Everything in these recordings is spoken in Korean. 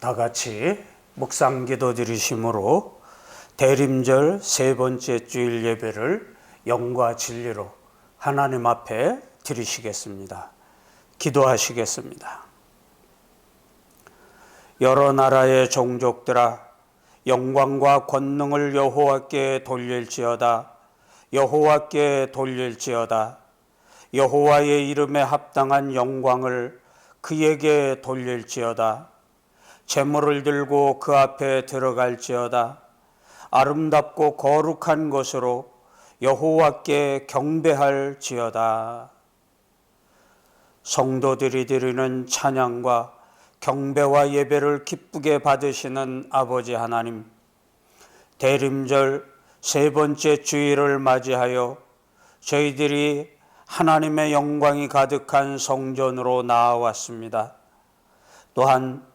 다 같이 묵상기도 드리심으로 대림절 세 번째 주일 예배를 영과 진리로 하나님 앞에 드리시겠습니다. 기도하시겠습니다. 여러 나라의 종족들아, 영광과 권능을 여호와께 돌릴지어다. 여호와께 돌릴지어다. 여호와의 이름에 합당한 영광을 그에게 돌릴지어다. 제물을 들고 그 앞에 들어갈지어다. 아름답고 거룩한 것으로 여호와께 경배할지어다. 성도들이 드리는 찬양과 경배와 예배를 기쁘게 받으시는 아버지 하나님, 대림절 세 번째 주일을 맞이하여 저희들이 하나님의 영광이 가득한 성전으로 나아왔습니다. 또한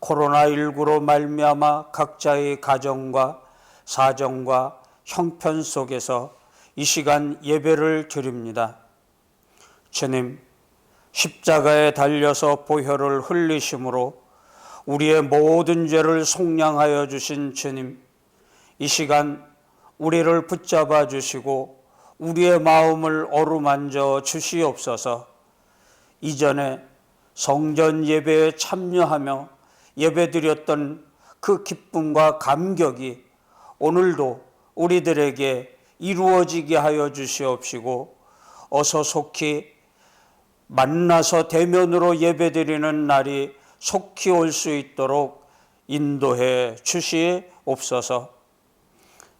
코로나19로 말미암아 각자의 가정과 사정과 형편 속에서 이 시간 예배를 드립니다. 주님, 십자가에 달려서 보혈을 흘리심으로 우리의 모든 죄를 속량하여 주신 주님, 이 시간 우리를 붙잡아 주시고 우리의 마음을 어루만져 주시옵소서. 이전에 성전 예배에 참여하며 예배드렸던 그 기쁨과 감격이 오늘도 우리들에게 이루어지게 하여 주시옵시고, 어서 속히 만나서 대면으로 예배드리는 날이 속히 올 수 있도록 인도해 주시옵소서.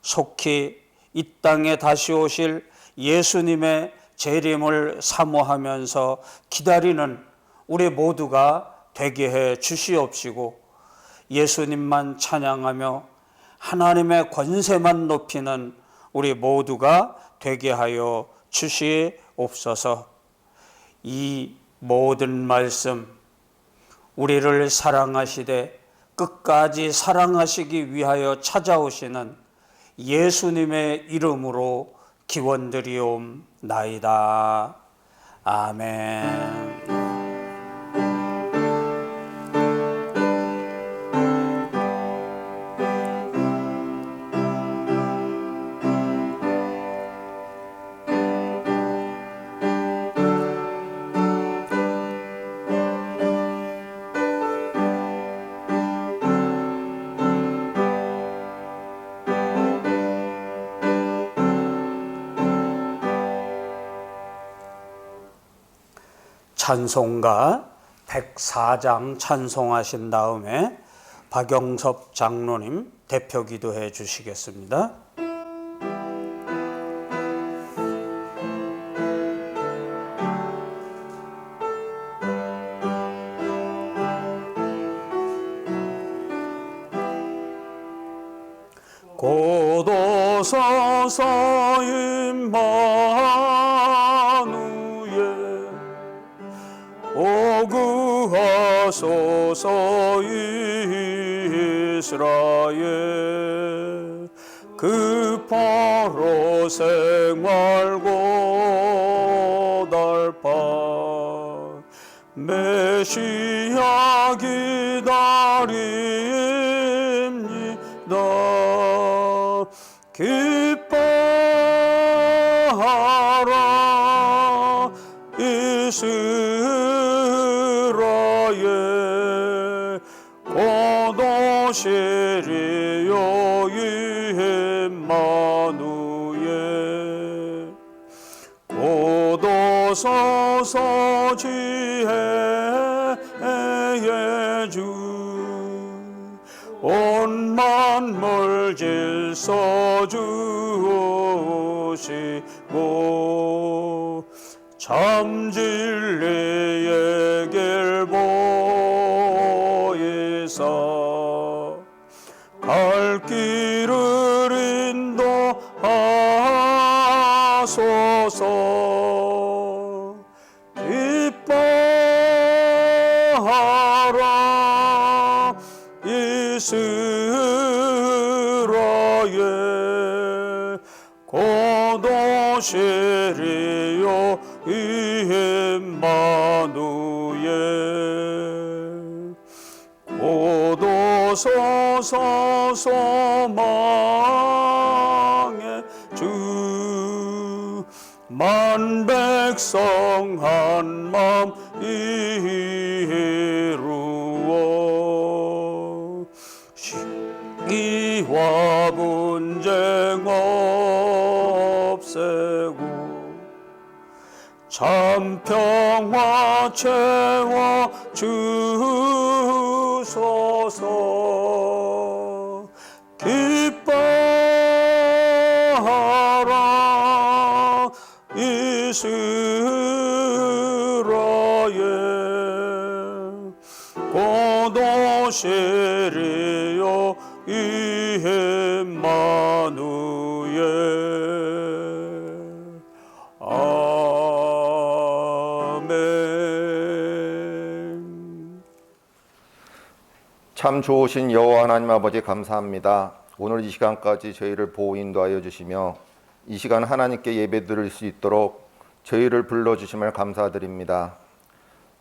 속히 이 땅에 다시 오실 예수님의 재림을 사모하면서 기다리는 우리 모두가 되게 해 주시옵시고, 예수님만 찬양하며 하나님의 권세만 높이는 우리 모두가 되게 하여 주시옵소서. 이 모든 말씀, 우리를 사랑하시되 끝까지 사랑하시기 위하여 찾아오시는 예수님의 이름으로 기원드리옵나이다. 아멘. 찬송가 104장 찬송하신 다음에 박영섭 장로님 대표 기도해 주시겠습니다. 고도서서 임마누엘 오구하소서 이스라엘 그 포로 생활 고달파 메시아 기다립니다. 기뻐하라 이스라엘 고도시리요 임마누엘 고도서서 지혜의 주 온 만물 질서 주시고 참 진리의 길 보이사 갈 길을 인도하소서. 기뻐하라 이스라엘 고도시리요 임마누엘 고도 하소서 소망의 주 만백성 한마음 이루어 시기와 분쟁 없애고 참평화 채워 주소서 기뻐하라 이스라엘 고도 시리요 이엠마누엘 아멘. 참 좋으신 여호와 하나님 아버지 감사합니다. 오늘 이 시간까지 저희를 보호 인도하여 주시며 이 시간 하나님께 예배드릴 수 있도록 저희를 불러주심을 감사드립니다.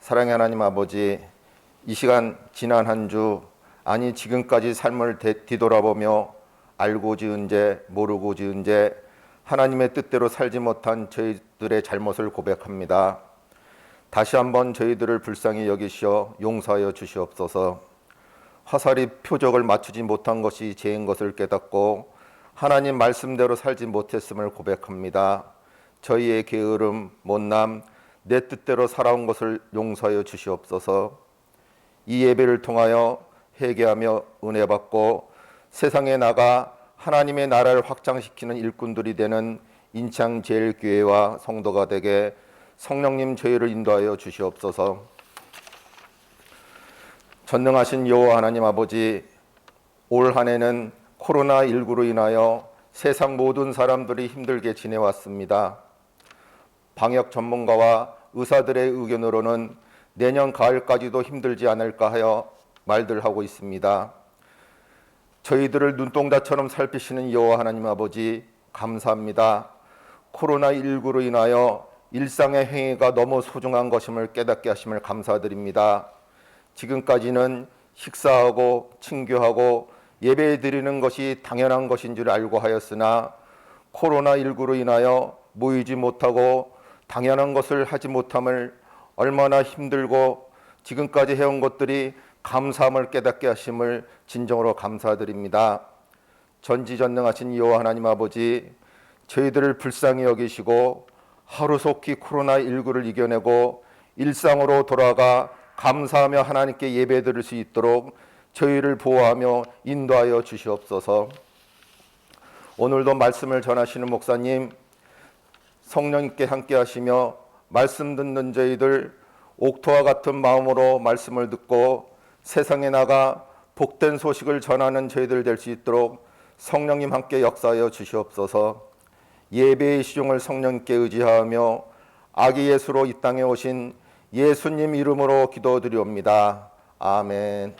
사랑의 하나님 아버지, 이 시간 지난 한 주 아니 지금까지 삶을 뒤돌아보며 알고 지은 죄 모르고 지은 죄 하나님의 뜻대로 살지 못한 저희들의 잘못을 고백합니다. 다시 한번 저희들을 불쌍히 여기시어 용서하여 주시옵소서. 화살이 표적을 맞추지 못한 것이 죄인 것을 깨닫고 하나님 말씀대로 살지 못했음을 고백합니다. 저희의 게으름, 못남, 내 뜻대로 살아온 것을 용서하여 주시옵소서. 이 예배를 통하여 회개하며 은혜 받고 세상에 나가 하나님의 나라를 확장시키는 일꾼들이 되는 인창제일교회와 성도가 되게 성령님 저희를 인도하여 주시옵소서. 전능하신 여호와 하나님 아버지, 올 한 해는 코로나19로 인하여 세상 모든 사람들이 힘들게 지내왔습니다. 방역 전문가와 의사들의 의견으로는 내년 가을까지도 힘들지 않을까 하여 말들 하고 있습니다. 저희들을 눈동자처럼 살피시는 여호와 하나님 아버지 감사합니다. 코로나19로 인하여 일상의 행위가 너무 소중한 것임을 깨닫게 하심을 감사드립니다. 지금까지는 식사하고 친교하고 예배드리는 것이 당연한 것인 줄 알고 하였으나 코로나19로 인하여 모이지 못하고 당연한 것을 하지 못함을 얼마나 힘들고 지금까지 해온 것들이 감사함을 깨닫게 하심을 진정으로 감사드립니다. 전지전능하신 여호와 하나님 아버지, 저희들을 불쌍히 여기시고 하루속히 코로나19를 이겨내고 일상으로 돌아가 감사하며 하나님께 예배드릴 수 있도록 저희를 보호하며 인도하여 주시옵소서. 오늘도 말씀을 전하시는 목사님, 성령님께 함께 하시며 말씀 듣는 저희들 옥토와 같은 마음으로 말씀을 듣고 세상에 나가 복된 소식을 전하는 저희들 될 수 있도록 성령님 함께 역사하여 주시옵소서. 예배의 시종을 성령님께 의지하며 아기 예수로 이 땅에 오신 예수님 이름으로 기도드리옵니다. 아멘.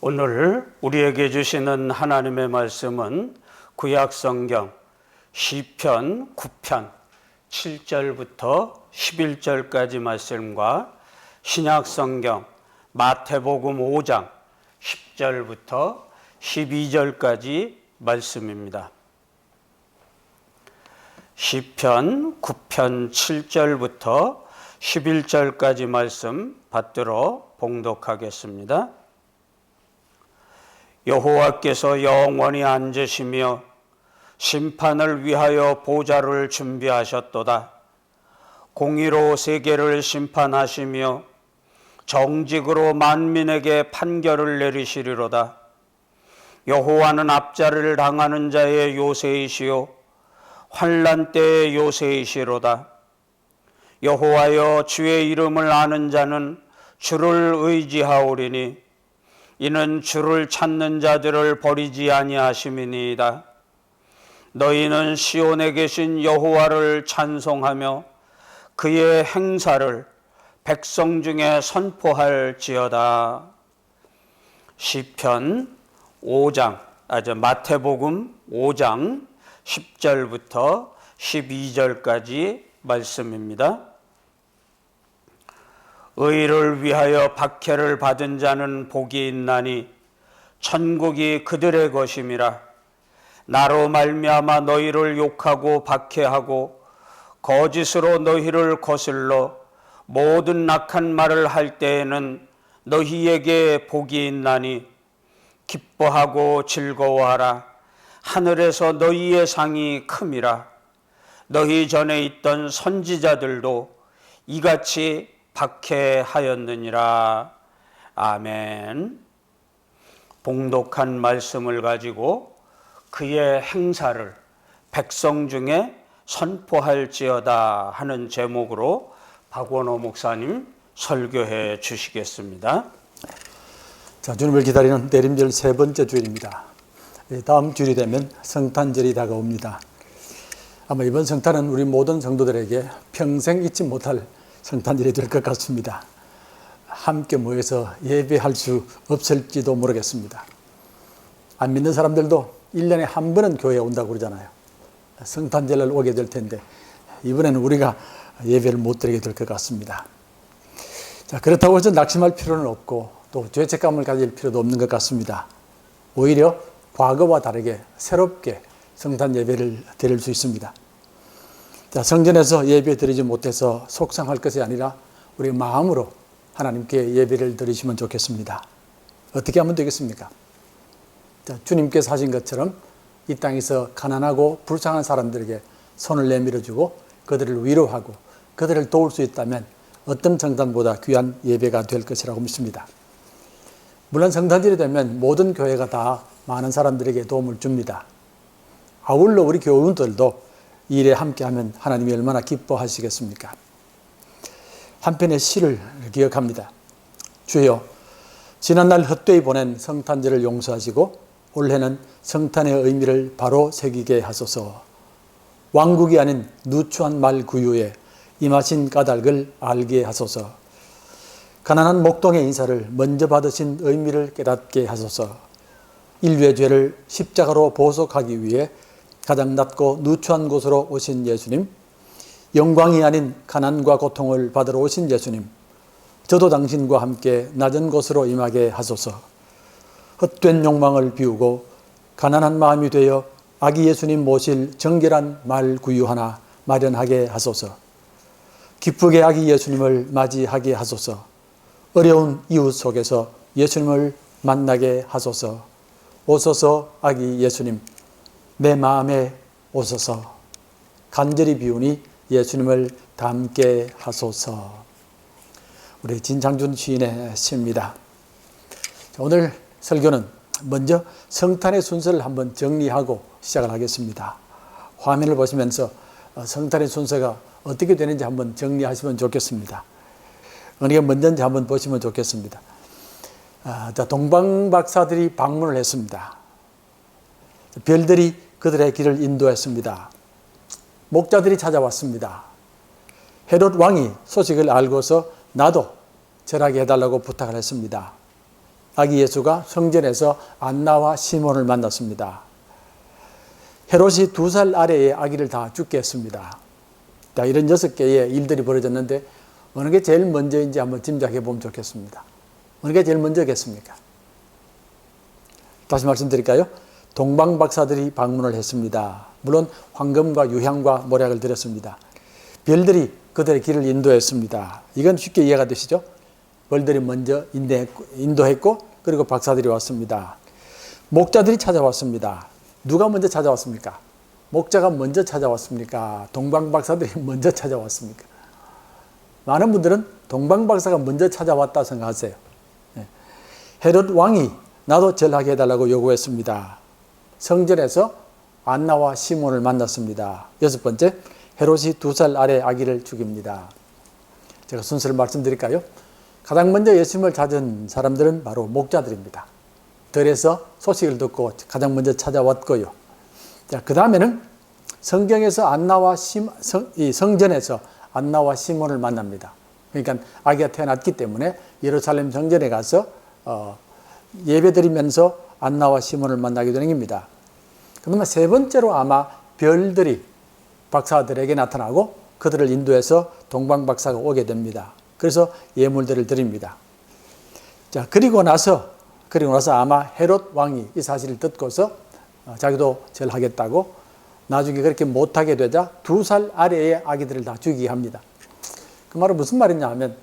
오늘 우리에게 주시는 하나님의 말씀은 구약성경 시편 9편 7절부터 11절까지 말씀과 신약성경 마태복음 5장 10절부터 12절까지 말씀입니다. 시편 9편 7절부터 11절까지 말씀 받들어 봉독하겠습니다. 여호와께서 영원히 앉으시며 심판을 위하여 보좌를 준비하셨도다. 공의로 세계를 심판하시며 정직으로 만민에게 판결을 내리시리로다. 여호와는 압자를 당하는 자의 요새이시요 환난 때의 요새이시로다. 여호와여, 주의 이름을 아는 자는 주를 의지하오리니 이는 주를 찾는 자들을 버리지 아니하심이니이다. 너희는 시온에 계신 여호와를 찬송하며 그의 행사를 백성 중에 선포할지어다. 시편 5장, 마태복음 5장 10절부터 12절까지 말씀입니다. 의를 위하여 박해를 받은 자는 복이 있나니 천국이 그들의 것임이라. 나로 말미암아 너희를 욕하고 박해하고 거짓으로 너희를 거슬러 모든 악한 말을 할 때에는 너희에게 복이 있나니 기뻐하고 즐거워하라. 하늘에서 너희의 상이 큼이라. 너희 전에 있던 선지자들도 이같이 박해하였느니라. 아멘. 봉독한 말씀을 가지고 그의 행사를 백성 중에 선포할지어다 하는 제목으로 박원호 목사님 설교해 주시겠습니다. 자, 주님을 기다리는 대림절 세 번째 주일입니다. 다음 주일이 되면 성탄절이 다가옵니다. 아마 이번 성탄은 우리 모든 성도들에게 평생 잊지 못할 성탄절이 될 것 같습니다. 함께 모여서 예배할 수 없을지도 모르겠습니다. 안 믿는 사람들도 1년에 한 번은 교회에 온다고 그러잖아요. 성탄절을 오게 될 텐데 이번에는 우리가 예배를 못 드리게 될 것 같습니다. 자, 그렇다고 해서 낙심할 필요는 없고 또 죄책감을 가질 필요도 없는 것 같습니다. 오히려 과거와 다르게 새롭게 성탄 예배를 드릴 수 있습니다. 자, 성전에서 예배 드리지 못해서 속상할 것이 아니라 우리 마음으로 하나님께 예배를 드리시면 좋겠습니다. 어떻게 하면 되겠습니까? 자, 주님께서 하신 것처럼 이 땅에서 가난하고 불쌍한 사람들에게 손을 내밀어주고 그들을 위로하고 그들을 도울 수 있다면 어떤 성탄보다 귀한 예배가 될 것이라고 믿습니다. 물론 성탄절이 되면 모든 교회가 다 많은 사람들에게 도움을 줍니다. 아울러 우리 교우들도 이 일에 함께하면 하나님이 얼마나 기뻐하시겠습니까? 한편의 시를 기억합니다. 주여, 지난날 헛되이 보낸 성탄절을 용서하시고 올해는 성탄의 의미를 바로 새기게 하소서. 왕국이 아닌 누추한 말 구유에 임하신 까닭을 알게 하소서. 가난한 목동의 인사를 먼저 받으신 의미를 깨닫게 하소서. 인류의 죄를 십자가로 보속하기 위해 가장 낮고 누추한 곳으로 오신 예수님, 영광이 아닌 가난과 고통을 받으러 오신 예수님, 저도 당신과 함께 낮은 곳으로 임하게 하소서. 헛된 욕망을 비우고 가난한 마음이 되어 아기 예수님 모실 정결한 말 구유 하나 마련하게 하소서. 기쁘게 아기 예수님을 맞이하게 하소서. 어려운 이웃 속에서 예수님을 만나게 하소서. 오소서 아기 예수님, 내 마음에 오소서. 간절히 비우니 예수님을 닮게 하소서. 우리 진창준 시인의 시입니다. 오늘 설교는 먼저 성탄의 순서를 한번 정리하고 시작을 하겠습니다. 화면을 보시면서 성탄의 순서가 어떻게 되는지 한번 정리하시면 좋겠습니다. 어느 게 먼저인지 한번 보시면 좋겠습니다. 자, 동방박사들이 방문을 했습니다. 별들이 그들의 길을 인도했습니다. 목자들이 찾아왔습니다. 헤롯 왕이 소식을 알고서 나도 절하게 해달라고 부탁을 했습니다. 아기 예수가 성전에서 안나와 시몬을 만났습니다. 헤롯이 2살 아래의 아기를 다 죽게 했습니다. 자, 이런 6개의 일들이 벌어졌는데 어느 게 제일 먼저인지 한번 짐작해 보면 좋겠습니다. 어느 게 제일 먼저겠습니까? 다시 말씀드릴까요? 동방박사들이 방문을 했습니다. 물론 황금과 유향과 모략을 드렸습니다. 별들이 그들의 길을 인도했습니다. 이건 쉽게 이해가 되시죠? 벌들이 먼저 인도했고 그리고 박사들이 왔습니다. 목자들이 찾아왔습니다. 누가 먼저 찾아왔습니까? 목자가 먼저 찾아왔습니까? 동방박사들이 먼저 찾아왔습니까? 많은 분들은 동방박사가 먼저 찾아왔다 생각하세요. 헤롯 왕이 나도 절하게 해달라고 요구했습니다. 성전에서 안나와 시몬을 만났습니다. 6번째, 헤롯이 2살 아래 아기를 죽입니다. 제가 순서를 말씀드릴까요? 가장 먼저 예수님을 찾은 사람들은 바로 목자들입니다. 들에서 소식을 듣고 가장 먼저 찾아왔고요. 자, 그 다음에는 성경에서 안나와 성전에서 안나와 시몬을 만납니다. 그러니까 아기가 태어났기 때문에 예루살렘 성전에 가서 예배드리면서 안나와 시몬을 만나게 되는 겁니다. 그러면 세 번째로 아마 별들이 박사들에게 나타나고 그들을 인도해서 동방 박사가 오게 됩니다. 그래서 예물들을 드립니다. 자, 그리고 나서 아마 헤롯 왕이 이 사실을 듣고서 자기도 절하겠다고 나중에 그렇게 못하게 되자 2살 아래의 아기들을 다 죽이게 합니다. 그 말은 무슨 말이냐 하면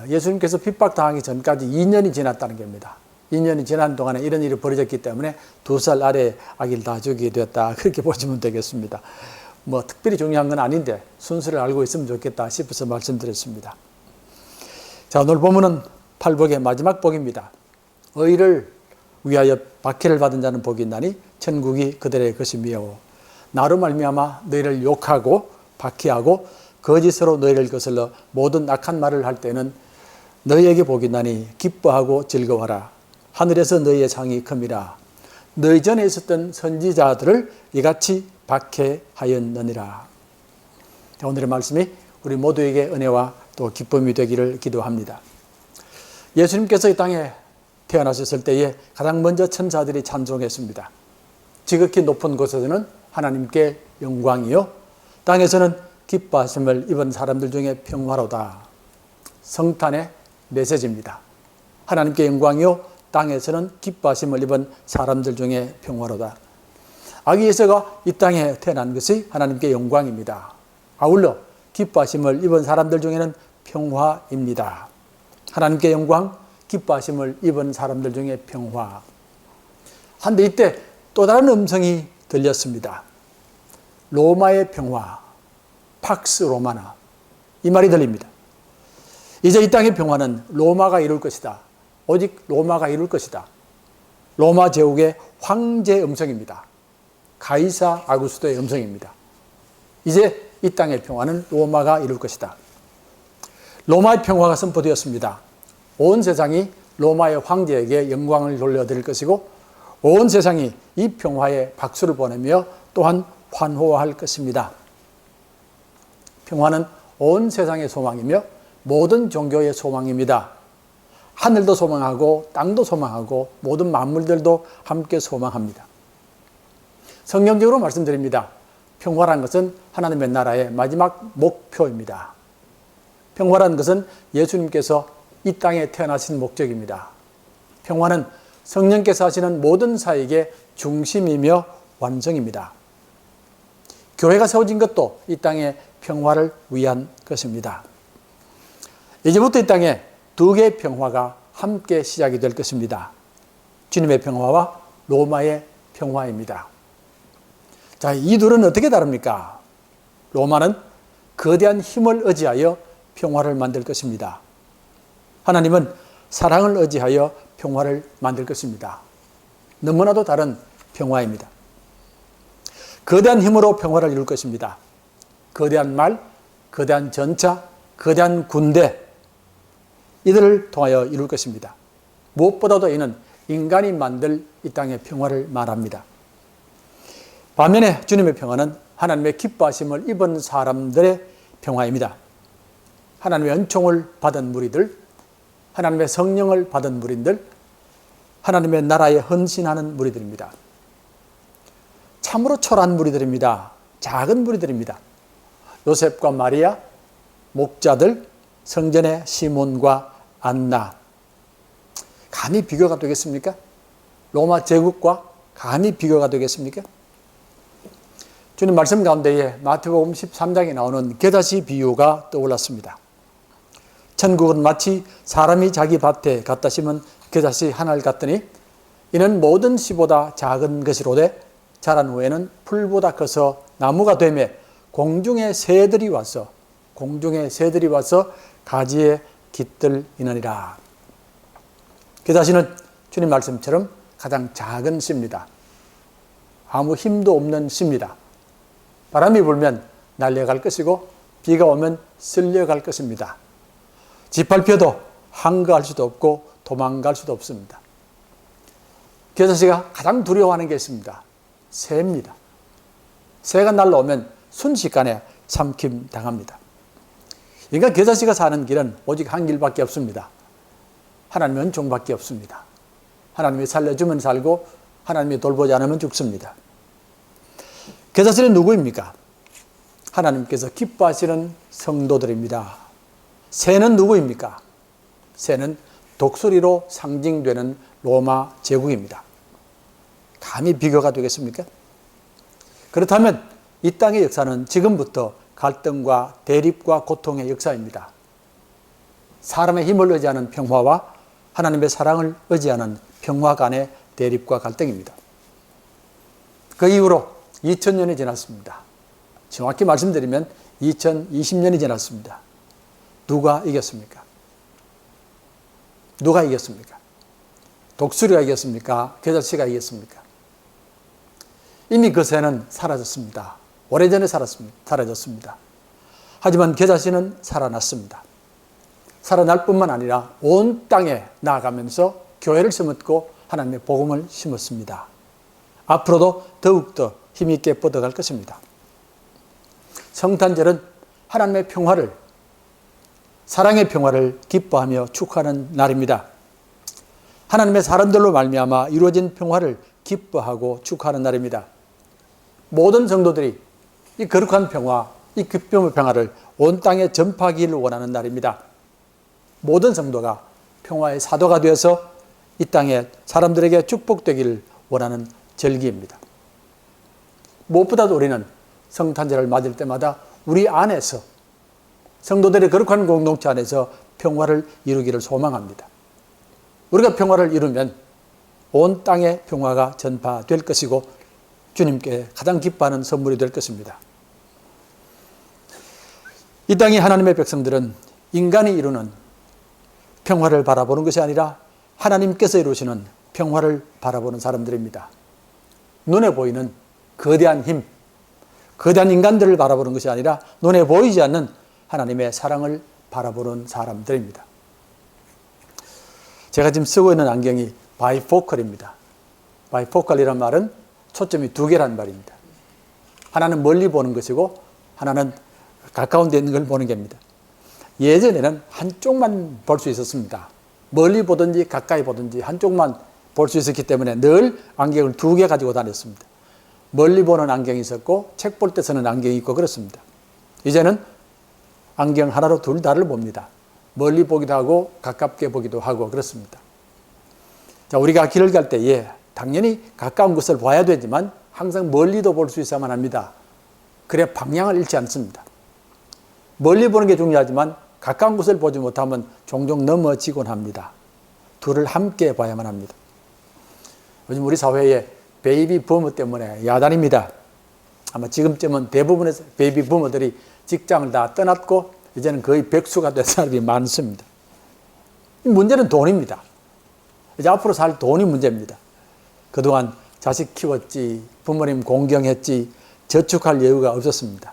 예수님께서 핍박당하기 전까지 2년이 지났다는 겁니다. 2년이 지난 동안에 이런 일이 벌어졌기 때문에 2살 아래의 아기를 다 죽이게 되었다. 그렇게 보시면 되겠습니다. 뭐 특별히 중요한 건 아닌데 순서를 알고 있으면 좋겠다 싶어서 말씀드렸습니다. 자, 오늘 본문은 팔복의 마지막 복입니다. 의를 위하여 박해를 받은 자는 복이 있나니 천국이 그들의 것이며 나로 말미암아 너희를 욕하고 박해하고 거짓으로 너희를 거슬러 모든 악한 말을 할 때는 너희에게 복이 있나니 기뻐하고 즐거워하라. 하늘에서 너희의 상이 큼이라. 너희 전에 있었던 선지자들을 이같이 박해하였느니라. 오늘의 말씀이 우리 모두에게 은혜와 또 기쁨이 되기를 기도합니다. 예수님께서 이 땅에 태어나셨을 때에 가장 먼저 천사들이 찬송했습니다. 지극히 높은 곳에서는 하나님께 영광이요 땅에서는 기뻐하심을 입은 사람들 중에 평화로다. 성탄의 메시지입니다. 하나님께 영광이요 땅에서는 기뻐하심을 입은 사람들 중에 평화로다. 아기 예수가 이 땅에 태어난 것이 하나님께 영광입니다. 아울러 기뻐하심을 입은 사람들 중에는 평화입니다. 하나님께 영광, 기뻐하심을 입은 사람들 중에 평화. 한데 이때 또 다른 음성이 들렸습니다. 로마의 평화, 팍스 로마나, 이 말이 들립니다. 이제 이 땅의 평화는 로마가 이룰 것이다. 오직 로마가 이룰 것이다. 로마 제국의 황제의 음성입니다. 가이사 아구스토의 음성입니다. 이제 이 땅의 평화는 로마가 이룰 것이다. 로마의 평화가 선포되었습니다. 온 세상이 로마의 황제에게 영광을 돌려드릴 것이고 온 세상이 이 평화에 박수를 보내며 또한 환호할 것입니다. 평화는 온 세상의 소망이며 모든 종교의 소망입니다. 하늘도 소망하고 땅도 소망하고 모든 만물들도 함께 소망합니다. 성경적으로 말씀드립니다. 평화란 것은 하나님의 나라의 마지막 목표입니다. 평화란 것은 예수님께서 이 땅에 태어나신 목적입니다. 평화는 성령께서 하시는 모든 사역의 중심이며 완성입니다. 교회가 세워진 것도 이 땅의 평화를 위한 것입니다. 이제부터 이 땅에 두 개의 평화가 함께 시작이 될 것입니다. 주님의 평화와 로마의 평화입니다. 자, 이 둘은 어떻게 다릅니까? 로마는 거대한 힘을 의지하여 평화를 만들 것입니다. 하나님은 사랑을 의지하여 평화를 만들 것입니다. 너무나도 다른 평화입니다. 거대한 힘으로 평화를 이룰 것입니다. 거대한 말, 거대한 전차, 거대한 군대, 이들을 통하여 이룰 것입니다. 무엇보다도 이는 인간이 만들 이 땅의 평화를 말합니다. 반면에 주님의 평화는 하나님의 기뻐하심을 입은 사람들의 평화입니다. 하나님의 은총을 받은 무리들, 하나님의 성령을 받은 무리들, 하나님의 나라에 헌신하는 무리들입니다. 참으로 초라한 무리들입니다. 작은 무리들입니다. 요셉과 마리아, 목자들, 성전의 시몬과 안나. 감히 비교가 되겠습니까? 로마 제국과 감히 비교가 되겠습니까? 주님 말씀 가운데에 마태복음 13장에 나오는 겨자씨 비유가 떠올랐습니다. 천국은 마치 사람이 자기 밭에 갖다 심은 겨자씨 하나를 갖더니 이는 모든 씨보다 작은 것이로되 자란 후에는 풀보다 커서 나무가 되매 공중의 새들이 와서 가지에 깃들이느니라. 겨자씨는 주님 말씀처럼 가장 작은 씨입니다. 아무 힘도 없는 씨입니다. 바람이 불면 날려갈 것이고 비가 오면 쓸려갈 것입니다. 짓밟혀도 항거할 수도 없고 도망갈 수도 없습니다. 겨자씨가 가장 두려워하는 게 있습니다. 새입니다. 새가 날라오면 순식간에 삼킴당합니다. 인간 겨자씨가 사는 길은 오직 한 길밖에 없습니다. 하나님의 은총밖에 없습니다. 하나님이 살려주면 살고 하나님이 돌보지 않으면 죽습니다. 겨자씨는 누구입니까? 하나님께서 기뻐하시는 성도들입니다. 새는 누구입니까? 새는 독수리로 상징되는 로마 제국입니다. 감히 비교가 되겠습니까? 그렇다면 이 땅의 역사는 지금부터 갈등과 대립과 고통의 역사입니다. 사람의 힘을 의지하는 평화와 하나님의 사랑을 의지하는 평화 간의 대립과 갈등입니다. 그 이후로 2000년이 지났습니다. 정확히 말씀드리면 2020년이 지났습니다. 누가 이겼습니까? 누가 이겼습니까? 독수리가 이겼습니까? 겨자씨가 이겼습니까? 이미 그 새는 사라졌습니다. 오래전에 사라졌습니다. 하지만 겨자씨는 살아났습니다. 살아날 뿐만 아니라 온 땅에 나아가면서 교회를 심었고 하나님의 복음을 심었습니다. 앞으로도 더욱더 힘있게 뻗어갈 것입니다. 성탄절은 하나님의 평화를, 사랑의 평화를 기뻐하며 축하하는 날입니다. 하나님의 사람들로 말미암아 이루어진 평화를 기뻐하고 축하하는 날입니다. 모든 성도들이 이 거룩한 평화, 이 기쁨의 평화를 온 땅에 전파하기를 원하는 날입니다. 모든 성도가 평화의 사도가 되어서 이 땅에 사람들에게 축복되기를 원하는 절기입니다. 무엇보다도 우리는 성탄절을 맞을 때마다 우리 안에서, 성도들의 거룩한 공동체 안에서 평화를 이루기를 소망합니다. 우리가 평화를 이루면 온 땅에 평화가 전파될 것이고 주님께 가장 기뻐하는 선물이 될 것입니다. 이 땅의 하나님의 백성들은 인간이 이루는 평화를 바라보는 것이 아니라 하나님께서 이루시는 평화를 바라보는 사람들입니다. 눈에 보이는 거대한 힘, 거대한 인간들을 바라보는 것이 아니라 눈에 보이지 않는 하나님의 사랑을 바라보는 사람들입니다. 제가 지금 쓰고 있는 안경이 바이포컬입니다. 바이포컬이란 말은 초점이 두 개란 말입니다. 하나는 멀리 보는 것이고 하나는 가까운 데 있는 걸 보는 겁니다. 예전에는 한쪽만 볼 수 있었습니다. 멀리 보든지 가까이 보든지 한쪽만 볼 수 있었기 때문에 늘 안경을 두 개 가지고 다녔습니다. 멀리 보는 안경이 있었고 책 볼 때 쓰는 안경이 있고 그렇습니다. 이제는 안경 하나로 둘 다를 봅니다. 멀리 보기도 하고 가깝게 보기도 하고 그렇습니다. 자, 우리가 길을 갈 때에 당연히 가까운 것을 봐야 되지만 항상 멀리도 볼 수 있어야만 합니다. 그래 방향을 잃지 않습니다. 멀리 보는 게 중요하지만 가까운 것을 보지 못하면 종종 넘어지곤 합니다. 둘을 함께 봐야만 합니다. 요즘 우리 사회에 베이비 부모 때문에 야단입니다. 아마 지금쯤은 대부분의 베이비 부모들이 직장을 다 떠났고 이제는 거의 백수가 된 사람이 많습니다. 문제는 돈입니다. 이제 앞으로 살 돈이 문제입니다. 그동안 자식 키웠지, 부모님 공경했지, 저축할 여유가 없었습니다.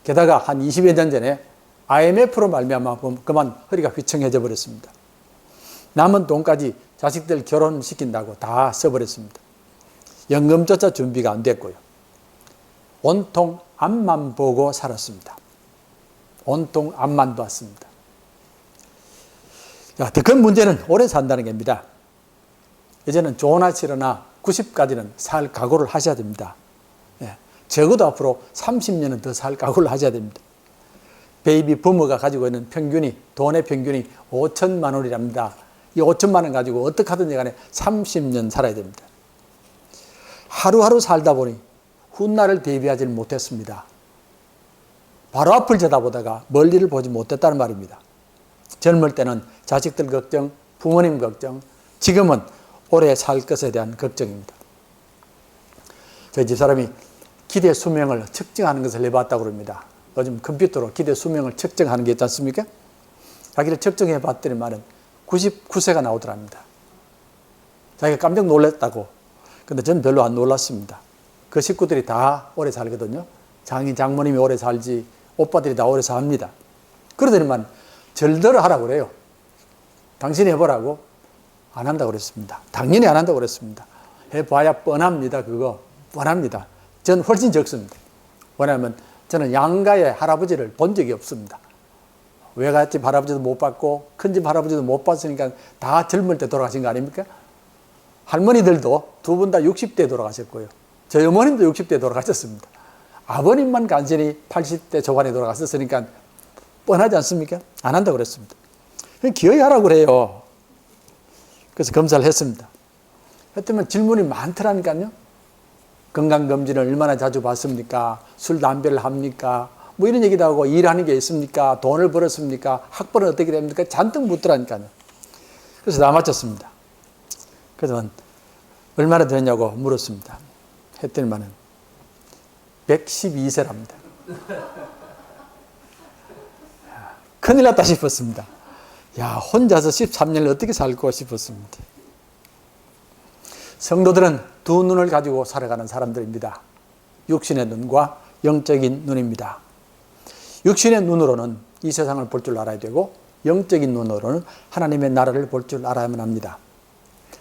게다가 한 20여 년 전에 IMF로 말미암아 그만 허리가 휘청해져 버렸습니다. 남은 돈까지 자식들 결혼시킨다고 다 써버렸습니다. 연금조차 준비가 안 됐고요. 온통 앞만 보고 살았습니다. 온통 앞만 봤습니다. 더 큰 문제는 오래 산다는 겁니다. 이제는 좋으나 싫으나 90까지는 살 각오를 하셔야 됩니다. 적어도 앞으로 30년은 더 살 각오를 하셔야 됩니다. 베이비 부모가 가지고 있는 평균이, 돈의 평균이 5천만 원이랍니다. 이 5천만 원 가지고 어떻게 하든지 간에 30년 살아야 됩니다. 하루하루 살다 보니 훗날을 대비하지는 못했습니다. 바로 앞을 쳐다보다가 멀리를 보지 못했다는 말입니다. 젊을 때는 자식들 걱정, 부모님 걱정, 지금은 오래 살 것에 대한 걱정입니다. 저희 집사람이 기대 수명을 측정하는 것을 해봤다고 합니다. 요즘 컴퓨터로 기대 수명을 측정하는 게 있지 않습니까? 자기를 측정해 봤더니 말은 99세가 나오더랍니다. 자기가 깜짝 놀랐다고. 근데 저는 별로 안 놀랐습니다. 그 식구들이 다 오래 살거든요. 장인, 장모님이 오래 살지, 오빠들이 다 오래 삽니다. 그러더니만 절대로 하라고 그래요. 당신이 해보라고. 안 한다고 그랬습니다. 당연히 안 한다고 그랬습니다. 해봐야 뻔합니다. 그거 뻔합니다. 전 훨씬 적습니다. 왜냐하면 저는 양가의 할아버지를 본 적이 없습니다. 외갓집 할아버지도 못 봤고 큰집 할아버지도 못 봤으니까 다 젊을 때 돌아가신 거 아닙니까? 할머니들도 두 분 다 60대에 돌아가셨고요. 저희 어머님도 60대에 돌아가셨습니다. 아버님만 간신히 80대 초반에 돌아가셨으니까 뻔하지 않습니까? 안 한다고 그랬습니다. 기어이 하라고 그래요. 그래서 검사를 했습니다. 했더니 질문이 많더라니까요. 건강검진을 얼마나 자주 받습니까? 술, 담배를 합니까? 뭐 이런 얘기도 하고 일하는 게 있습니까? 돈을 벌었습니까? 학벌은 어떻게 됩니까? 잔뜩 묻더라니까요. 그래서 다 맞췄습니다. 그래서 얼마나 되냐고 물었습니다. 했더니만은 112세랍니다. 큰일 났다 싶었습니다. 야, 혼자서 13년을 어떻게 살고 싶었습니다. 성도들은 두 눈을 가지고 살아가는 사람들입니다. 육신의 눈과 영적인 눈입니다. 육신의 눈으로는 이 세상을 볼 줄 알아야 되고 영적인 눈으로는 하나님의 나라를 볼 줄 알아야만 합니다.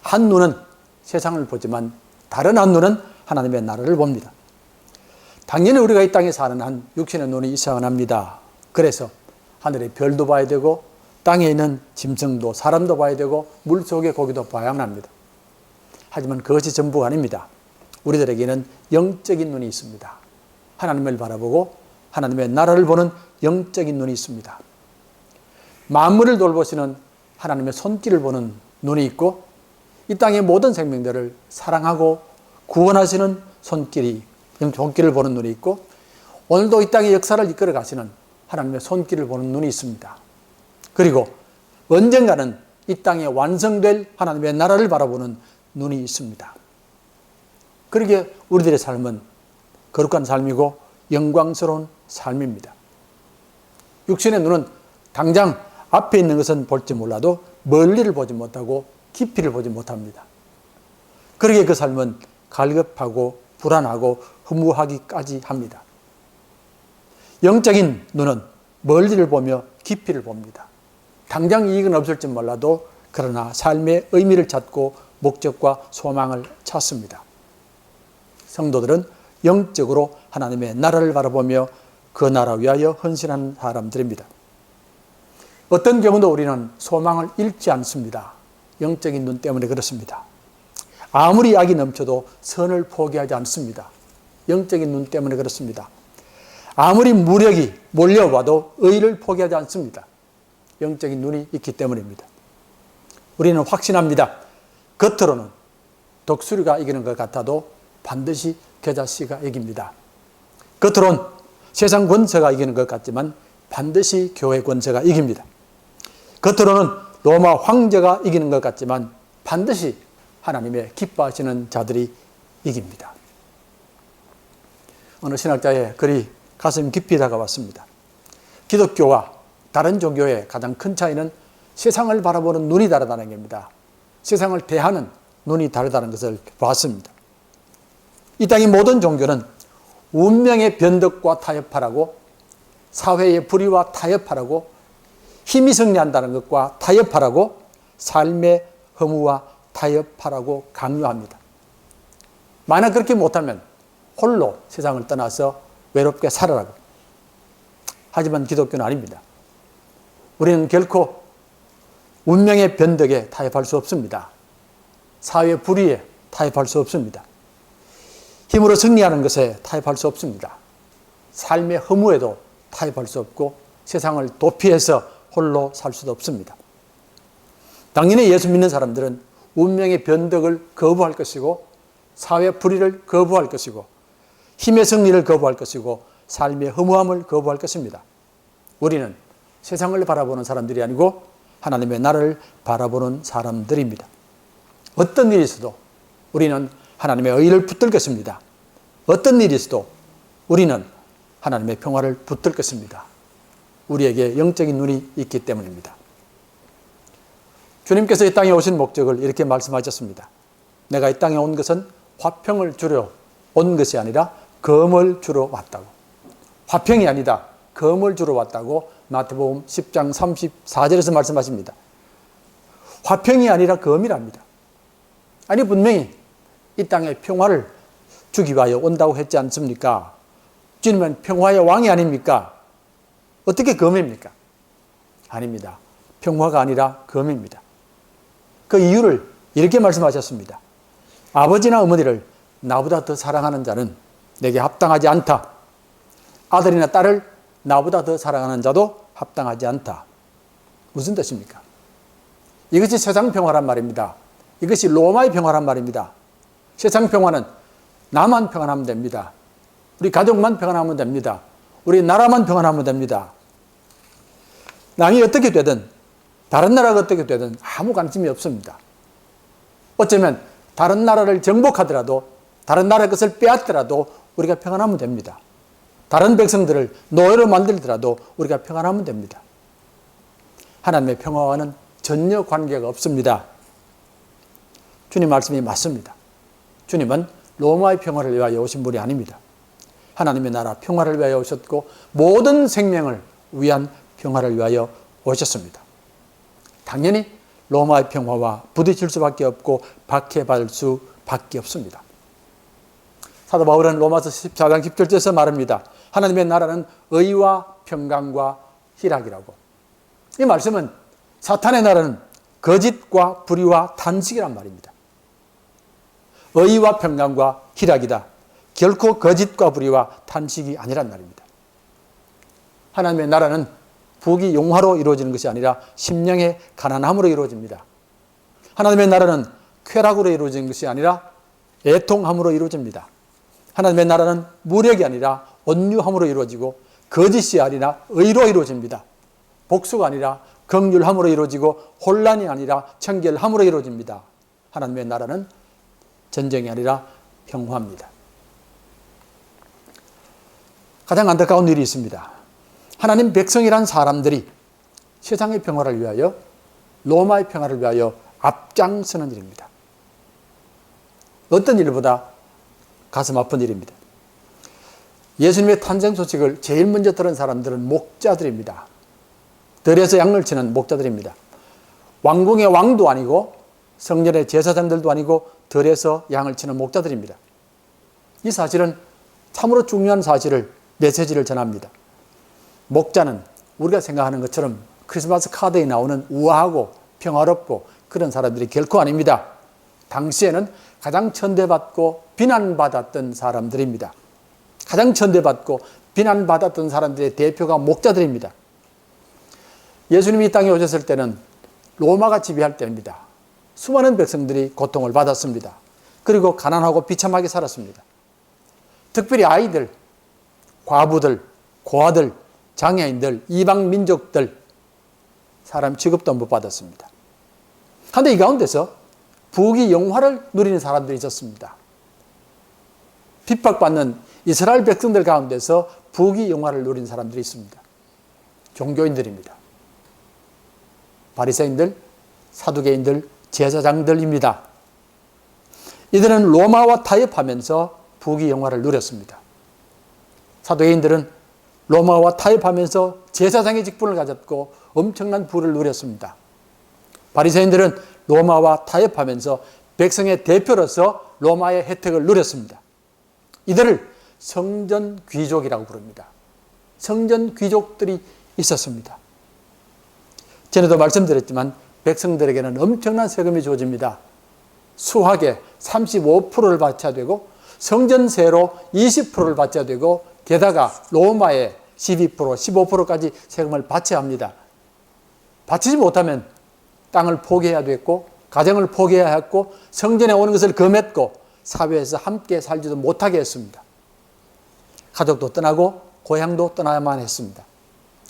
한 눈은 세상을 보지만 다른 한 눈은 하나님의 나라를 봅니다. 당연히 우리가 이 땅에 사는 한 육신의 눈이 있어야만 합니다. 그래서 하늘의 별도 봐야 되고 땅에 있는 짐승도 사람도 봐야 되고 물속의 고기도 봐야만 합니다. 하지만 그것이 전부가 아닙니다. 우리들에게는 영적인 눈이 있습니다. 하나님을 바라보고 하나님의 나라를 보는 영적인 눈이 있습니다. 만물을 돌보시는 하나님의 손길을 보는 눈이 있고 이 땅의 모든 생명들을 사랑하고 구원하시는 손길을 보는 눈이 있고 오늘도 이 땅의 역사를 이끌어 가시는 하나님의 손길을 보는 눈이 있습니다. 그리고 언젠가는 이 땅에 완성될 하나님의 나라를 바라보는 눈이 있습니다. 그러기에 우리들의 삶은 거룩한 삶이고 영광스러운 삶입니다. 육신의 눈은 당장 앞에 있는 것은 볼지 몰라도 멀리를 보지 못하고 깊이를 보지 못합니다. 그러기에 그 삶은 갈급하고 불안하고 허무하기까지 합니다. 영적인 눈은 멀리를 보며 깊이를 봅니다. 당장 이익은 없을지 몰라도 그러나 삶의 의미를 찾고 목적과 소망을 찾습니다. 성도들은 영적으로 하나님의 나라를 바라보며 그 나라 위하여 헌신하는 사람들입니다. 어떤 경우도 우리는 소망을 잃지 않습니다. 영적인 눈 때문에 그렇습니다. 아무리 악이 넘쳐도 선을 포기하지 않습니다. 영적인 눈 때문에 그렇습니다. 아무리 무력이 몰려와도 의를 포기하지 않습니다. 영적인 눈이 있기 때문입니다. 우리는 확신합니다. 겉으로는 독수리가 이기는 것 같아도 반드시 겨자씨가 이깁니다. 겉으로는 세상 권세가 이기는 것 같지만 반드시 교회 권세가 이깁니다. 겉으로는 로마 황제가 이기는 것 같지만 반드시 하나님의 기뻐하시는 자들이 이깁니다. 어느 신학자의 글이 가슴 깊이 다가왔습니다. 기독교와 다른 종교의 가장 큰 차이는 세상을 바라보는 눈이 다르다는 겁니다. 세상을 대하는 눈이 다르다는 것을 봤습니다. 이 땅의 모든 종교는 운명의 변덕과 타협하라고, 사회의 불의와 타협하라고, 힘이 승리한다는 것과 타협하라고, 삶의 허무와 타협하라고 강요합니다. 만약 그렇게 못하면 홀로 세상을 떠나서 외롭게 살아라고. 하지만 기독교는 아닙니다. 우리는 결코 운명의 변덕에 타협할 수 없습니다. 사회 불의에 타협할 수 없습니다. 힘으로 승리하는 것에 타협할 수 없습니다. 삶의 허무에도 타협할 수 없고 세상을 도피해서 홀로 살 수도 없습니다. 당연히 예수 믿는 사람들은 운명의 변덕을 거부할 것이고 사회 불의를 거부할 것이고 힘의 승리를 거부할 것이고 삶의 허무함을 거부할 것입니다. 우리는 세상을 바라보는 사람들이 아니고 하나님의 나라를 바라보는 사람들입니다. 어떤 일이 있어도 우리는 하나님의 의를 붙들 것입니다. 어떤 일이 있어도 우리는 하나님의 평화를 붙들 것입니다. 우리에게 영적인 눈이 있기 때문입니다. 주님께서 이 땅에 오신 목적을 이렇게 말씀하셨습니다. 내가 이 땅에 온 것은 화평을 주려 온 것이 아니라 검을 주러 왔다고. 화평이 아니다. 검을 주러 왔다고 마태복음 10장 34절에서 말씀하십니다. 화평이 아니라 검이랍니다. 아니 분명히 이 땅에 평화를 주기 위하여 온다고 했지 않습니까? 주님은 평화의 왕이 아닙니까? 어떻게 검입니까? 아닙니다. 평화가 아니라 검입니다. 그 이유를 이렇게 말씀하셨습니다. 아버지나 어머니를 나보다 더 사랑하는 자는 내게 합당하지 않다. 아들이나 딸을 나보다 더 사랑하는 자도 합당하지 않다. 무슨 뜻입니까? 이것이 세상 평화란 말입니다. 이것이 로마의 평화란 말입니다. 세상 평화는 나만 평안하면 됩니다. 우리 가족만 평안하면 됩니다. 우리 나라만 평안하면 됩니다. 남이 어떻게 되든 다른 나라가 어떻게 되든 아무 관심이 없습니다. 어쩌면 다른 나라를 정복하더라도 다른 나라의 것을 빼앗더라도 우리가 평안하면 됩니다. 다른 백성들을 노예로 만들더라도 우리가 평안하면 됩니다. 하나님의 평화와는 전혀 관계가 없습니다. 주님 말씀이 맞습니다. 주님은 로마의 평화를 위하여 오신 분이 아닙니다. 하나님의 나라 평화를 위하여 오셨고 모든 생명을 위한 평화를 위하여 오셨습니다. 당연히 로마의 평화와 부딪힐 수밖에 없고 박해받을 수밖에 없습니다. 사도 바울은 로마서 14장 17절에서 말합니다. 하나님의 나라는 의와 평강과 희락이라고. 이 말씀은 사탄의 나라는 거짓과 불의와 탄식이란 말입니다. 의와 평강과 희락이다. 결코 거짓과 불의와 탄식이 아니란 말입니다. 하나님의 나라는 부귀 용화로 이루어지는 것이 아니라 심령의 가난함으로 이루어집니다. 하나님의 나라는 쾌락으로 이루어지는 것이 아니라 애통함으로 이루어집니다. 하나님의 나라는 무력이 아니라 온유함으로 이루어지고 거짓이 아니라 의로 이루어집니다. 복수가 아니라 긍휼함으로 이루어지고 혼란이 아니라 청결함으로 이루어집니다. 하나님의 나라는 전쟁이 아니라 평화입니다. 가장 안타까운 일이 있습니다. 하나님 백성이란 사람들이 세상의 평화를 위하여 로마의 평화를 위하여 앞장서는 일입니다. 어떤 일보다 가슴 아픈 일입니다. 예수님의 탄생 소식을 제일 먼저 들은 사람들은 목자들입니다. 들에서 양을 치는 목자들입니다. 왕궁의 왕도 아니고 성전의 제사장들도 아니고 들에서 양을 치는 목자들입니다. 이 사실은 참으로 중요한 사실을 메시지를 전합니다. 목자는 우리가 생각하는 것처럼 크리스마스 카드에 나오는 우아하고 평화롭고 그런 사람들이 결코 아닙니다. 당시에는 가장 천대받고 비난받았던 사람들입니다. 가장 천대받고 비난받았던 사람들의 대표가 목자들입니다. 예수님이 이 땅에 오셨을 때는 로마가 지배할 때입니다. 수많은 백성들이 고통을 받았습니다. 그리고 가난하고 비참하게 살았습니다. 특별히 아이들, 과부들, 고아들, 장애인들, 이방 민족들 사람 취급도 못 받았습니다. 그런데 이 가운데서 부귀 영화를 누리는 사람들이 있었습니다. 핍박받는 이스라엘 백성들 가운데서 부귀 영화를 누리는 사람들이 있습니다. 종교인들입니다. 바리새인들, 사두개인들, 제사장들입니다. 이들은 로마와 타협하면서 부귀 영화를 누렸습니다. 사두개인들은 로마와 타협하면서 제사장의 직분을 가졌고 엄청난 부를 누렸습니다. 바리새인들은 로마와 타협하면서 백성의 대표로서 로마의 혜택을 누렸습니다. 이들을 성전 귀족이라고 부릅니다. 성전 귀족들이 있었습니다. 전에도 말씀드렸지만 백성들에게는 엄청난 세금이 주어집니다. 수학에 35%를 바쳐야 되고 성전세로 20%를 바쳐야 되고 게다가 로마에 12%, 15%까지 세금을 바쳐야 합니다. 바치지 못하면 땅을 포기해야 됐고 가정을 포기해야 했고 성전에 오는 것을 금했고 사회에서 함께 살지도 못하게 했습니다. 가족도 떠나고 고향도 떠나야만 했습니다.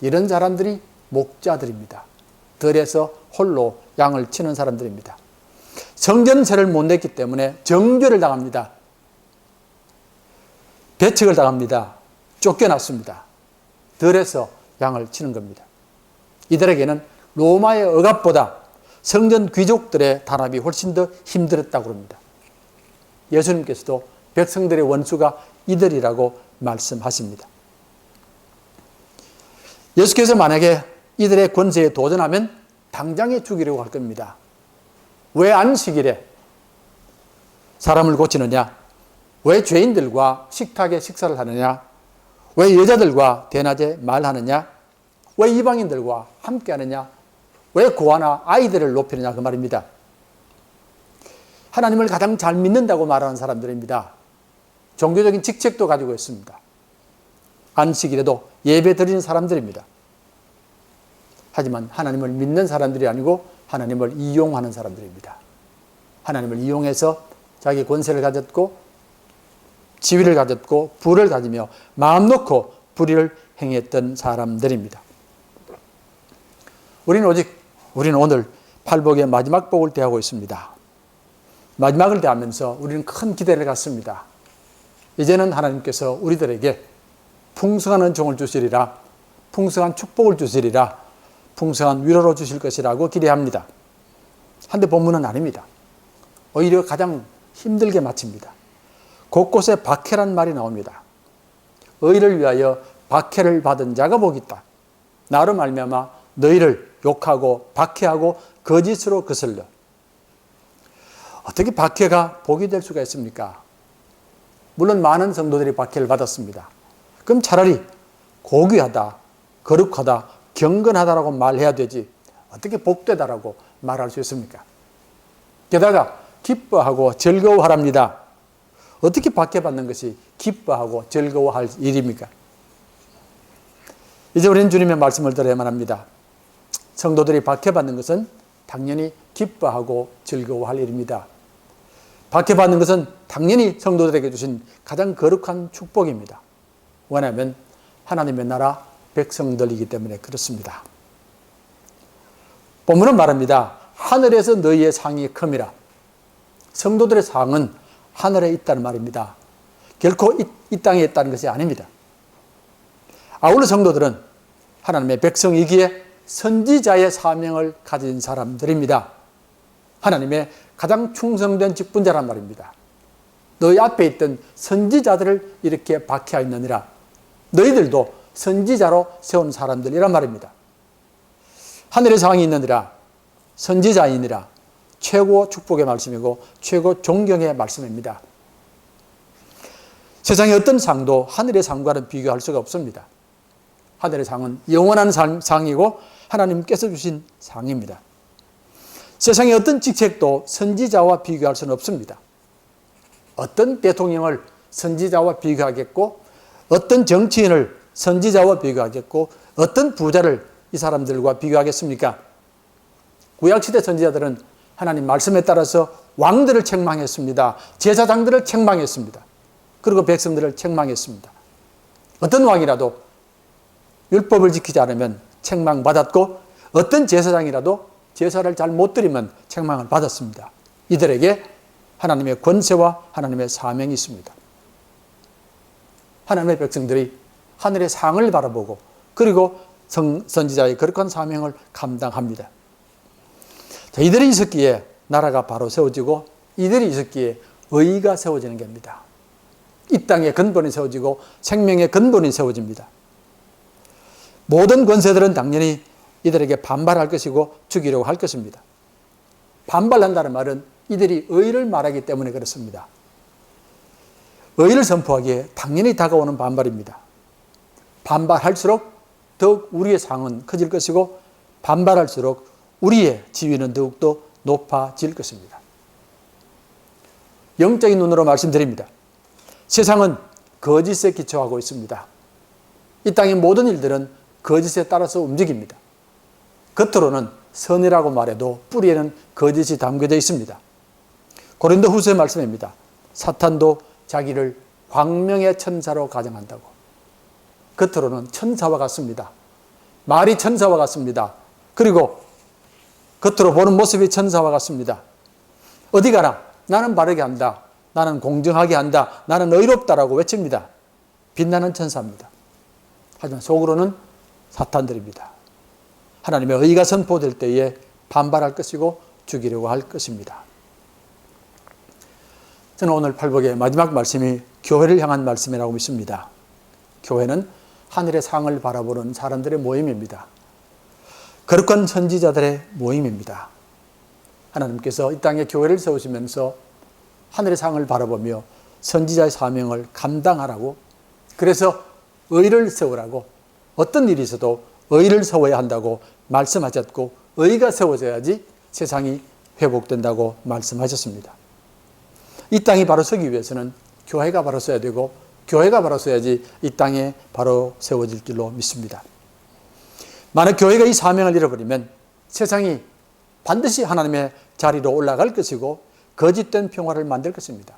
이런 사람들이 목자들입니다. 들에서 홀로 양을 치는 사람들입니다. 성전세를 못 냈기 때문에 정죄를 당합니다. 배척을 당합니다. 쫓겨났습니다. 들에서 양을 치는 겁니다. 이들에게는 로마의 억압보다 성전 귀족들의 단합이 훨씬 더 힘들었다고 합니다. 예수님께서도 백성들의 원수가 이들이라고 말씀하십니다. 예수께서 만약에 이들의 권세에 도전하면 당장에 죽이려고 할 겁니다. 왜 안식일에 사람을 고치느냐? 왜 죄인들과 식탁에 식사를 하느냐? 왜 여자들과 대낮에 말하느냐? 왜 이방인들과 함께 하느냐? 왜 고아나 아이들을 높이느냐? 그 말입니다. 하나님을 가장 잘 믿는다고 말하는 사람들입니다. 종교적인 직책도 가지고 있습니다. 안식일에도 예배 드리는 사람들입니다. 하지만 하나님을 믿는 사람들이 아니고 하나님을 이용하는 사람들입니다. 하나님을 이용해서 자기 권세를 가졌고 지위를 가졌고 부를 가지며 마음 놓고 불의를 행했던 사람들입니다. 우리는 오늘 팔복의 마지막 복을 대하고 있습니다. 마지막을 대하면서 우리는 큰 기대를 갖습니다. 이제는 하나님께서 우리들에게 풍성한 은총을 주시리라, 풍성한 축복을 주시리라, 풍성한 위로를 주실 것이라고 기대합니다. 한데 본문은 아닙니다. 오히려 가장 힘들게 마칩니다. 곳곳에 박해란 말이 나옵니다. 의를 위하여 박해를 받은 자가 복이 있다. 나로 말미암아 너희를 욕하고 박해하고 거짓으로 거슬려. 어떻게 박해가 복이 될 수가 있습니까? 물론 많은 성도들이 박해를 받았습니다. 그럼 차라리 고귀하다, 거룩하다, 경건하다라고 말해야 되지 어떻게 복되다라고 말할 수 있습니까? 게다가 기뻐하고 즐거워하랍니다. 어떻게 박해받는 것이 기뻐하고 즐거워할 일입니까? 이제 우리는 주님의 말씀을 들어야만 합니다. 성도들이 박해받는 것은 당연히 기뻐하고 즐거워할 일입니다. 박해받는 것은 당연히 성도들에게 주신 가장 거룩한 축복입니다. 왜냐하면 하나님의 나라 백성들이기 때문에 그렇습니다. 본문은 말합니다. 하늘에서 너희의 상이 큼이라. 성도들의 상은 하늘에 있다는 말입니다. 결코 이 땅에 있다는 것이 아닙니다. 아울러 성도들은 하나님의 백성이기에 선지자의 사명을 가진 사람들입니다. 하나님의 가장 충성된 직분자란 말입니다. 너희 앞에 있던 선지자들을 이렇게 박해하였느니라. 너희들도 선지자로 세운 사람들이란 말입니다. 하늘의 상이 있느니라, 선지자이니라. 최고 축복의 말씀이고 최고 존경의 말씀입니다. 세상의 어떤 상도 하늘의 상과는 비교할 수가 없습니다. 하늘의 상은 영원한 상이고 하나님께서 주신 상입니다. 세상의 어떤 직책도 선지자와 비교할 수는 없습니다. 어떤 대통령을 선지자와 비교하겠고 어떤 정치인을 선지자와 비교하겠고 어떤 부자를 이 사람들과 비교하겠습니까? 구약시대 선지자들은 하나님 말씀에 따라서 왕들을 책망했습니다. 제사장들을 책망했습니다. 그리고 백성들을 책망했습니다. 어떤 왕이라도 율법을 지키지 않으면 책망받았고 어떤 제사장이라도 제사를 잘 못 드리면 책망을 받았습니다. 이들에게 하나님의 권세와 하나님의 사명이 있습니다. 하나님의 백성들이 하늘의 상을 바라보고 그리고 선지자의 거룩한 사명을 감당합니다. 자, 이들이 있었기에 나라가 바로 세워지고 이들이 있었기에 의가 세워지는 겁니다. 이 땅의 근본이 세워지고 생명의 근본이 세워집니다. 모든 권세들은 당연히 이들에게 반발할 것이고 죽이려고 할 것입니다. 반발한다는 말은 이들이 의를 말하기 때문에 그렇습니다. 의를 선포하기에 당연히 다가오는 반발입니다. 반발할수록 더욱 우리의 상은 커질 것이고 반발할수록 우리의 지위는 더욱더 높아질 것입니다. 영적인 눈으로 말씀드립니다. 세상은 거짓에 기초하고 있습니다. 이 땅의 모든 일들은 거짓에 따라서 움직입니다. 겉으로는 선이라고 말해도 뿌리에는 거짓이 담겨져 있습니다. 고린도 후서의 말씀입니다. 사탄도 자기를 광명의 천사로 가정한다고. 겉으로는 천사와 같습니다. 말이 천사와 같습니다. 그리고 겉으로 보는 모습이 천사와 같습니다. 어디 가나 나는 바르게 한다. 나는 공정하게 한다. 나는 의롭다라고 외칩니다. 빛나는 천사입니다. 하지만 속으로는 사탄들입니다. 하나님의 의가 선포될 때에 반발할 것이고 죽이려고 할 것입니다. 저는 오늘 팔복의 마지막 말씀이 교회를 향한 말씀이라고 믿습니다. 교회는 하늘의 상을 바라보는 사람들의 모임입니다. 거룩한 선지자들의 모임입니다. 하나님께서 이 땅에 교회를 세우시면서 하늘의 상을 바라보며 선지자의 사명을 감당하라고, 그래서 의를 세우라고, 어떤 일이 있어도 의를 세워야 한다고 말씀하셨고 의가 세워져야지 세상이 회복된다고 말씀하셨습니다. 이 땅이 바로 서기 위해서는 교회가 바로 서야 되고 교회가 바로 서야지 이 땅에 바로 세워질 줄로 믿습니다. 만약 교회가 이 사명을 잃어버리면 세상이 반드시 하나님의 자리로 올라갈 것이고 거짓된 평화를 만들 것입니다.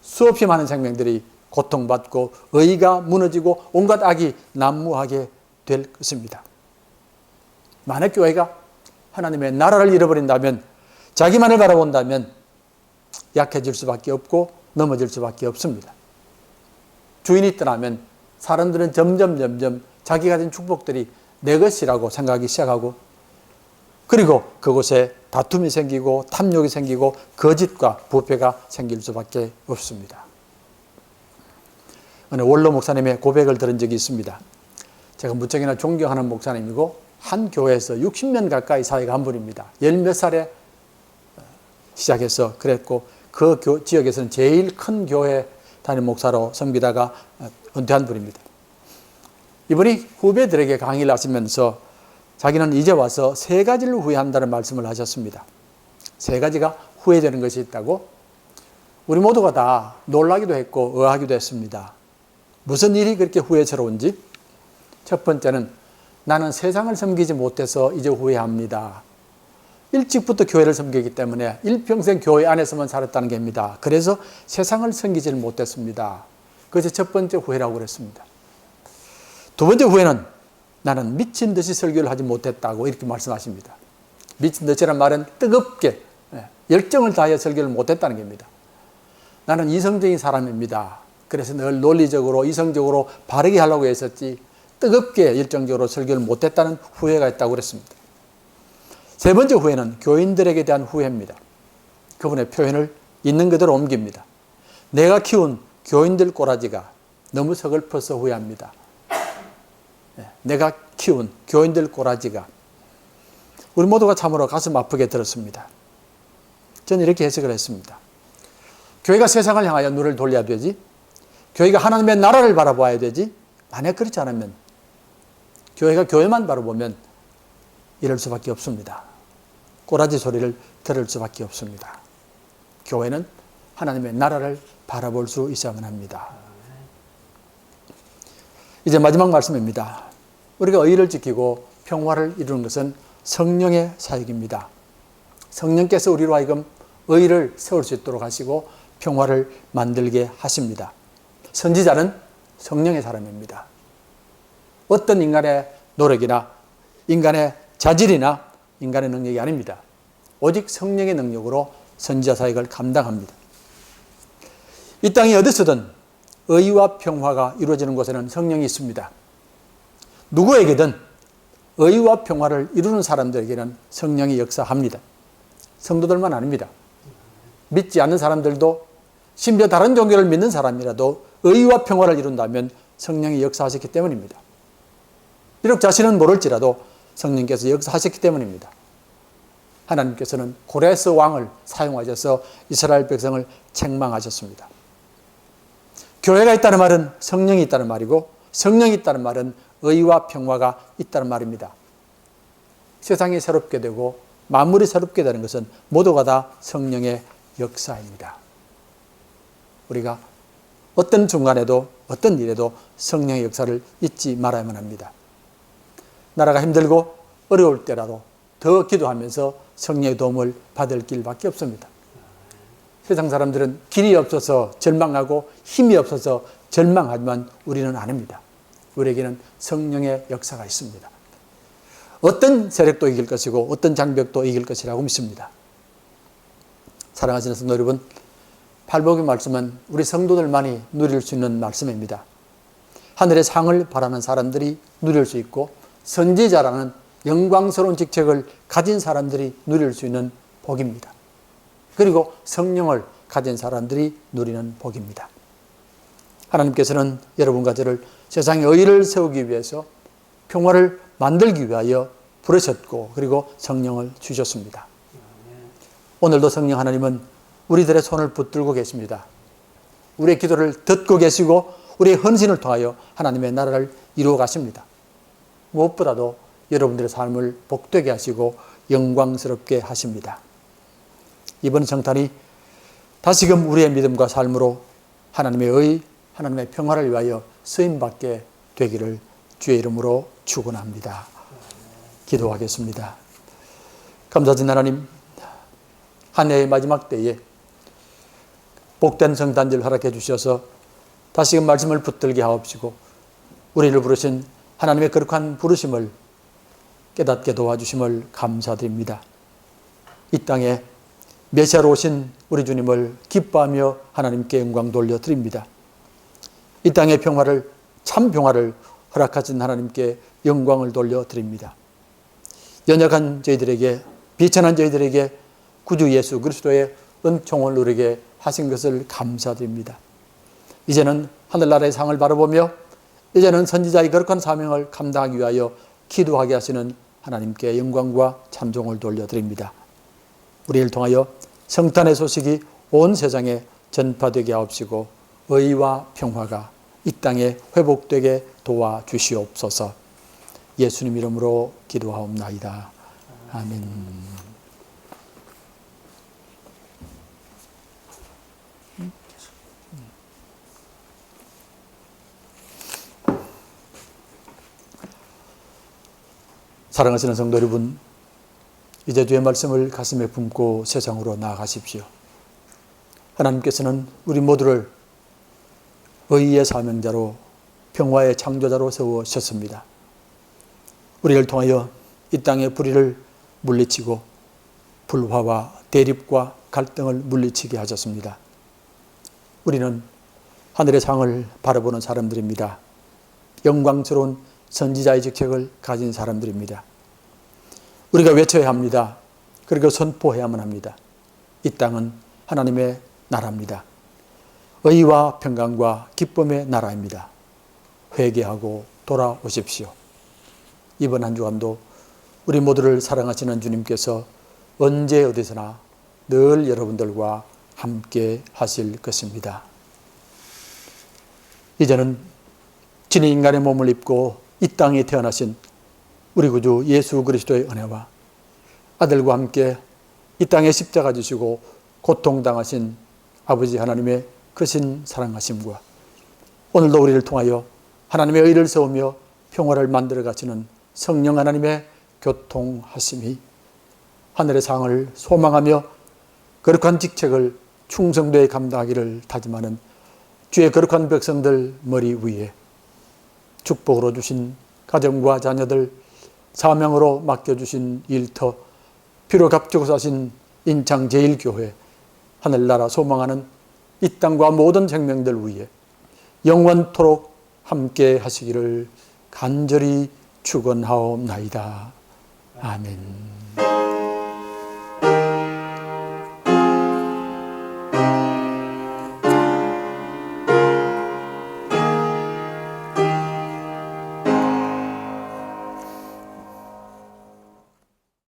수없이 많은 생명들이 고통받고 의가 무너지고 온갖 악이 난무하게 될 것입니다. 만약 교회가 하나님의 나라를 잃어버린다면 자기만을 바라본다면 약해질 수밖에 없고 넘어질 수밖에 없습니다. 주인이 떠나면 사람들은 점점 자기가 가진 축복들이 내 것이라고 생각하기 시작하고 그리고 그곳에 다툼이 생기고 탐욕이 생기고 거짓과 부패가 생길 수밖에 없습니다. 어느 원로 목사님의 고백을 들은 적이 있습니다. 제가 무척이나 존경하는 목사님이고 한 교회에서 60년 가까이 사회가 한 분입니다. 10몇 살에 시작해서 그랬고 그 지역에서는 제일 큰 교회 담임 목사로 섬기다가 은퇴한 분입니다. 이분이 후배들에게 강의를 하시면서 자기는 이제 와서 3가지를 후회한다는 말씀을 하셨습니다. 3가지가 후회되는 것이 있다고? 우리 모두가 다 놀라기도 했고 의아하기도 했습니다. 무슨 일이 그렇게 후회스러운지? 첫 번째는 나는 세상을 섬기지 못해서 이제 후회합니다. 일찍부터 교회를 섬기기 때문에 일평생 교회 안에서만 살았다는 겁니다. 그래서 세상을 섬기지를 못했습니다. 그것이 첫 번째 후회라고 그랬습니다. 두 번째 후회는 나는 미친 듯이 설교를 하지 못했다고 이렇게 말씀하십니다. 미친 듯이란 말은 뜨겁게 열정을 다해 설교를 못했다는 겁니다. 나는 이성적인 사람입니다. 그래서 늘 논리적으로 이성적으로 바르게 하려고 했었지 뜨겁게 열정적으로 설교를 못했다는 후회가 있다고 그랬습니다. 세 번째 후회는 교인들에게 대한 후회입니다. 그분의 표현을 있는 그대로 옮깁니다. 내가 키운 교인들 꼬라지가 너무 서글퍼서 후회합니다. 내가 키운 교인들 꼬라지가 우리 모두가 참으로 가슴 아프게 들었습니다. 저는 이렇게 해석을 했습니다. 교회가 세상을 향하여 눈을 돌려야 되지, 교회가 하나님의 나라를 바라봐야 되지, 만약 그렇지 않으면 교회가 교회만 바라보면 이럴 수밖에 없습니다. 꼬라지 소리를 들을 수밖에 없습니다. 교회는 하나님의 나라를 바라볼 수 있어야만 합니다. 이제 마지막 말씀입니다. 우리가 의를 지키고 평화를 이루는 것은 성령의 사역입니다. 성령께서 우리로 하여금 의를 세울 수 있도록 하시고 평화를 만들게 하십니다. 선지자는 성령의 사람입니다. 어떤 인간의 노력이나 인간의 자질이나 인간의 능력이 아닙니다. 오직 성령의 능력으로 선지자 사역을 감당합니다. 이 땅이 어디서든 의와 평화가 이루어지는 곳에는 성령이 있습니다. 누구에게든 의와 평화를 이루는 사람들에게는 성령이 역사합니다. 성도들만 아닙니다. 믿지 않는 사람들도 심지어 다른 종교를 믿는 사람이라도 의와 평화를 이룬다면 성령이 역사하셨기 때문입니다. 비록 자신은 모를지라도 성령께서 역사하셨기 때문입니다. 하나님께서는 고레스 왕을 사용하셔서 이스라엘 백성을 책망하셨습니다. 교회가 있다는 말은 성령이 있다는 말이고 성령이 있다는 말은 의와 평화가 있다는 말입니다. 세상이 새롭게 되고 만물이 새롭게 되는 것은 모두가 다 성령의 역사입니다. 우리가 어떤 순간에도 어떤 일에도 성령의 역사를 잊지 말아야만 합니다. 나라가 힘들고 어려울 때라도 더 기도하면서 성령의 도움을 받을 길밖에 없습니다. 세상 사람들은 길이 없어서 절망하고 힘이 없어서 절망하지만 우리는 아닙니다. 우리에게는 성령의 역사가 있습니다. 어떤 세력도 이길 것이고 어떤 장벽도 이길 것이라고 믿습니다. 사랑하시는 성도 여러분, 팔복의 말씀은 우리 성도들만이 누릴 수 있는 말씀입니다. 하늘의 상을 바라는 사람들이 누릴 수 있고 선지자라는 영광스러운 직책을 가진 사람들이 누릴 수 있는 복입니다. 그리고 성령을 가진 사람들이 누리는 복입니다. 하나님께서는 여러분과 저를 세상의 의를 세우기 위해서 평화를 만들기 위하여 부르셨고 그리고 성령을 주셨습니다. 오늘도 성령 하나님은 우리들의 손을 붙들고 계십니다. 우리의 기도를 듣고 계시고 우리의 헌신을 통하여 하나님의 나라를 이루어 가십니다. 무엇보다도 여러분들의 삶을 복되게 하시고 영광스럽게 하십니다. 이번 성탄이 다시금 우리의 믿음과 삶으로 하나님의 의, 하나님의 평화를 위하여 쓰임받게 되기를 주의 이름으로 축원합니다. 기도하겠습니다. 감사진 하나님, 한 해의 마지막 때에 복된 성탄절 허락해 주셔서 다시금 말씀을 붙들게 하옵시고 우리를 부르신 하나님의 거룩한 부르심을 깨닫게 도와주심을 감사드립니다. 이 땅에 메시아로 오신 우리 주님을 기뻐하며 하나님께 영광 돌려드립니다. 이 땅의 평화를, 참 평화를 허락하신 하나님께 영광을 돌려드립니다. 연약한 저희들에게, 비천한 저희들에게 구주 예수 그리스도의 은총을 누리게 하신 것을 감사드립니다. 이제는 하늘나라의 상을 바라보며 이제는 선지자의 거룩한 사명을 감당하기 위하여 기도하게 하시는 하나님께 영광과 찬송을 돌려드립니다. 우리를 통하여 성탄의 소식이 온 세상에 전파되게 하옵시고 의와 평화가 이 땅에 회복되게 도와주시옵소서. 예수님 이름으로 기도하옵나이다. 아멘. 사랑하시는 성도 여러분, 이제 주의 말씀을 가슴에 품고 세상으로 나아가십시오. 하나님께서는 우리 모두를 의의 사명자로, 평화의 창조자로 세우셨습니다. 우리를 통하여 이 땅의 불의를 물리치고 불화와 대립과 갈등을 물리치게 하셨습니다. 우리는 하늘의 상을 바라보는 사람들입니다. 영광스러운 선지자의 직책을 가진 사람들입니다. 우리가 외쳐야 합니다. 그리고 선포해야만 합니다. 이 땅은 하나님의 나라입니다. 의와 평강과 기쁨의 나라입니다. 회개하고 돌아오십시오. 이번 한 주간도 우리 모두를 사랑하시는 주님께서 언제 어디서나 늘 여러분들과 함께 하실 것입니다. 이제는 진의 인간의 몸을 입고 이 땅에 태어나신 우리 구주 예수 그리스도의 은혜와 아들과 함께 이 땅에 십자가 지시고 고통당하신 아버지 하나님의 크신 사랑하심과 오늘도 우리를 통하여 하나님의 의를 세우며 평화를 만들어 가시는 성령 하나님의 교통하심이 하늘의 상을 소망하며 거룩한 직책을 충성되게 감당하기를 다짐하는 주의 거룩한 백성들 머리 위에 축복으로 주신 가정과 자녀들, 사명으로 맡겨주신 일터, 피로 값주고 사신 인창 제1교회, 하늘나라 소망하는 이 땅과 모든 생명들 위에 영원토록 함께 하시기를 간절히 축원하옵나이다. 아멘.